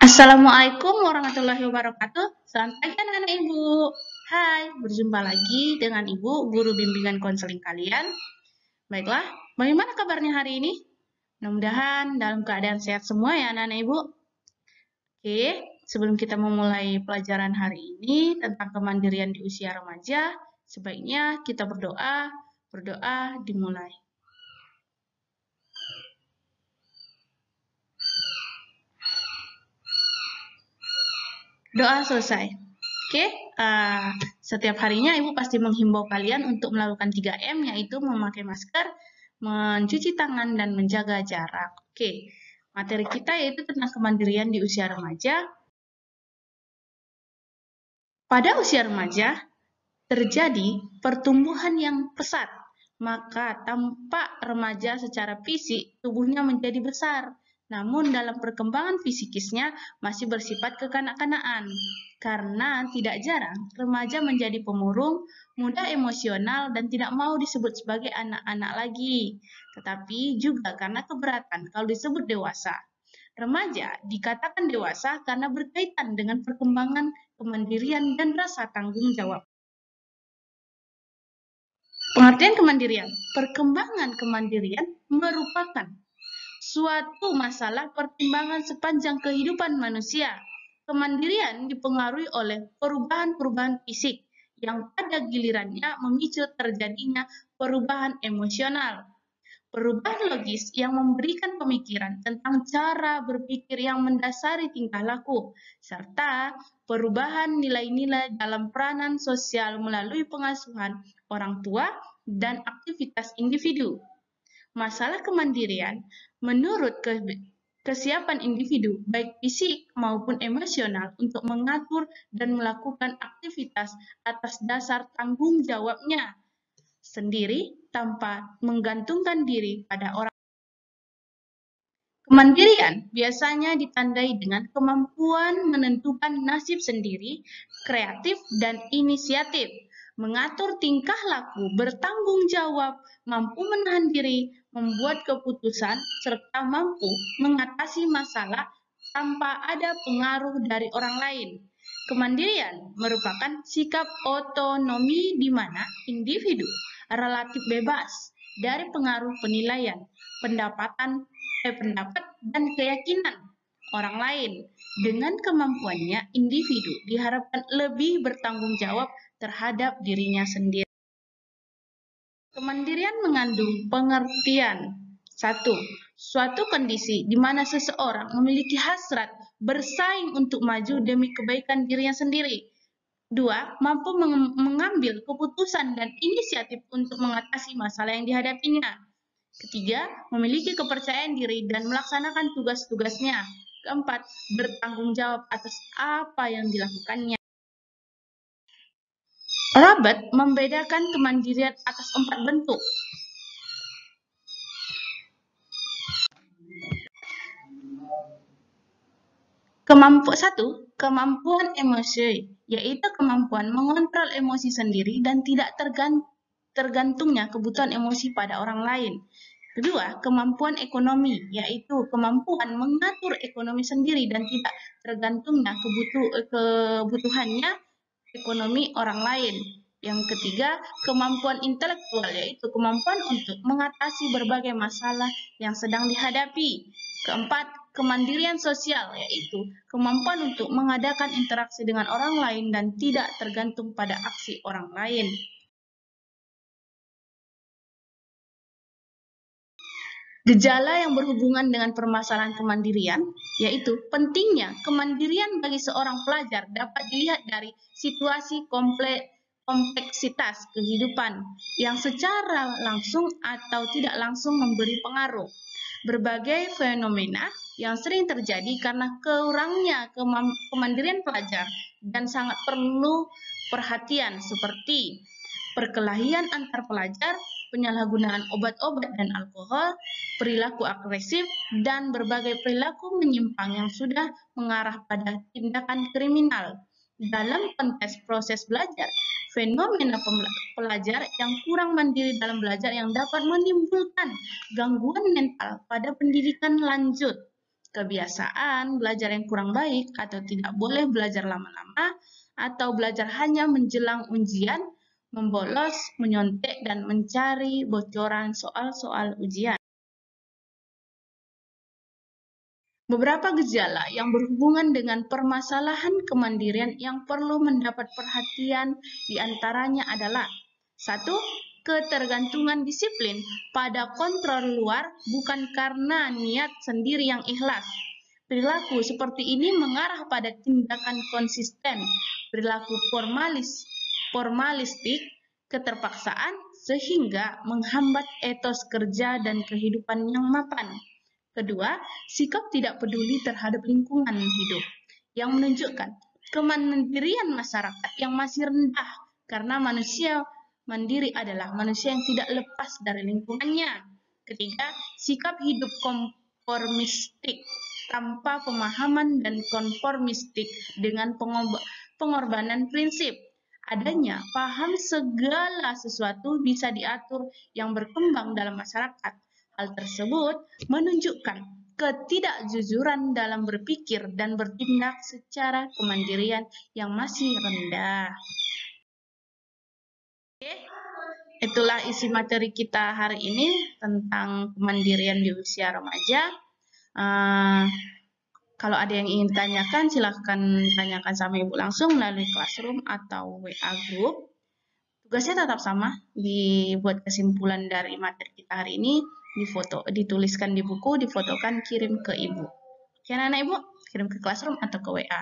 Assalamualaikum warahmatullahi wabarakatuh. Selamat pagi anak-anak Ibu. Hai, berjumpa lagi dengan Ibu, guru bimbingan konseling kalian. Baiklah, bagaimana kabarnya hari ini? Mudah-mudahan dalam keadaan sehat semua ya anak-anak Ibu. Oke, sebelum kita memulai pelajaran hari ini tentang kemandirian di usia remaja, sebaiknya kita berdoa. Berdoa dimulai. Doa selesai. Oke, setiap harinya Ibu pasti menghimbau kalian untuk melakukan 3M, yaitu memakai masker, mencuci tangan, dan menjaga jarak. Oke, materi kita yaitu tentang kemandirian di usia remaja. Pada usia remaja, terjadi pertumbuhan yang pesat, maka tampak remaja secara fisik tubuhnya menjadi besar. Namun dalam perkembangan fisikisnya masih bersifat kekanak-kanakan. Karena tidak jarang remaja menjadi pemurung, mudah emosional, dan tidak mau disebut sebagai anak-anak lagi. Tetapi juga karena keberatan kalau disebut dewasa. Remaja dikatakan dewasa karena berkaitan dengan perkembangan kemandirian dan rasa tanggung jawab. Pengertian kemandirian. Perkembangan kemandirian merupakan suatu masalah pertimbangan sepanjang kehidupan manusia. Kemandirian dipengaruhi oleh perubahan-perubahan fisik yang pada gilirannya memicu terjadinya perubahan emosional. Perubahan logis yang memberikan pemikiran tentang cara berpikir yang mendasari tingkah laku, serta perubahan nilai-nilai dalam peranan sosial melalui pengasuhan orang tua dan aktivitas individu. Masalah kemandirian menurut kesiapan individu, baik fisik maupun emosional, untuk mengatur dan melakukan aktivitas atas dasar tanggung jawabnya sendiri tanpa menggantungkan diri pada orang. Kemandirian biasanya ditandai dengan kemampuan menentukan nasib sendiri, kreatif, dan inisiatif, mengatur tingkah laku, bertanggung jawab, mampu menahan diri, membuat keputusan, serta mampu mengatasi masalah tanpa ada pengaruh dari orang lain. Kemandirian merupakan sikap otonomi di mana individu relatif bebas dari pengaruh penilaian, pendapat, dan keyakinan orang lain. Dengan kemampuannya, individu diharapkan lebih bertanggung jawab terhadap dirinya sendiri. Kemandirian mengandung pengertian. 1. Suatu kondisi di mana seseorang memiliki hasrat bersaing untuk maju demi kebaikan dirinya sendiri. 2. Mampu mengambil keputusan dan inisiatif untuk mengatasi masalah yang dihadapinya. 3. Memiliki kepercayaan diri dan melaksanakan tugas-tugasnya. 4. Bertanggung jawab atas apa yang dilakukannya. Robert membedakan kemandirian atas 4 bentuk. Kemampuan emosi, yaitu kemampuan mengontrol emosi sendiri dan tidak tergantungnya kebutuhan emosi pada orang lain. Kedua, kemampuan ekonomi, yaitu kemampuan mengatur ekonomi sendiri dan tidak tergantungnya kebutuhannya ekonomi orang lain. Yang ketiga, kemampuan intelektual, yaitu kemampuan untuk mengatasi berbagai masalah yang sedang dihadapi. Keempat, kemandirian sosial, yaitu kemampuan untuk mengadakan interaksi dengan orang lain dan tidak tergantung pada aksi orang lain. Gejala yang berhubungan dengan permasalahan kemandirian, yaitu pentingnya kemandirian bagi seorang pelajar dapat dilihat dari situasi kompleksitas kehidupan yang secara langsung atau tidak langsung memberi pengaruh. Berbagai fenomena yang sering terjadi karena kurangnya kemandirian pelajar dan sangat perlu perhatian, seperti perkelahian antar pelajar, penyalahgunaan obat-obat dan alkohol, perilaku agresif, dan berbagai perilaku menyimpang yang sudah mengarah pada tindakan kriminal. Dalam konteks proses belajar, fenomena pelajar yang kurang mandiri dalam belajar yang dapat menimbulkan gangguan mental pada pendidikan lanjut. kebiasaan belajar yang kurang baik, atau tidak boleh belajar lama-lama, atau belajar hanya menjelang ujian, membolos, menyontek, dan mencari bocoran soal-soal ujian. Beberapa gejala yang berhubungan dengan permasalahan kemandirian yang perlu mendapat perhatian diantaranya adalah 1. Ketergantungan disiplin pada kontrol luar bukan karena niat sendiri yang ikhlas. Perilaku seperti ini mengarah pada tindakan konsisten, perilaku formalistik, keterpaksaan, sehingga menghambat etos kerja dan kehidupan yang mapan. Kedua, sikap tidak peduli terhadap lingkungan hidup yang menunjukkan kemandirian masyarakat yang masih rendah karena manusia mandiri adalah manusia yang tidak lepas dari lingkungannya. Ketiga, sikap hidup konformistik tanpa pemahaman dan konformistik dengan pengorbanan prinsip. Adanya paham segala sesuatu bisa diatur yang berkembang dalam masyarakat. Hal tersebut menunjukkan ketidakjujuran dalam berpikir dan bertindak secara kemandirian yang masih rendah. Oke, itulah isi materi kita hari ini tentang kemandirian di usia remaja. Kalau ada yang ingin tanyakan, silahkan tanyakan sama Ibu langsung melalui Classroom atau WA Group. Tugasnya tetap sama, dibuat kesimpulan dari materi kita hari ini, dituliskan di buku, difotokan, kirim ke Ibu. Oke, anak-anak Ibu, kirim ke Classroom atau ke WA.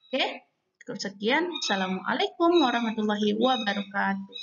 Oke, cukup sekian. Assalamualaikum warahmatullahi wabarakatuh.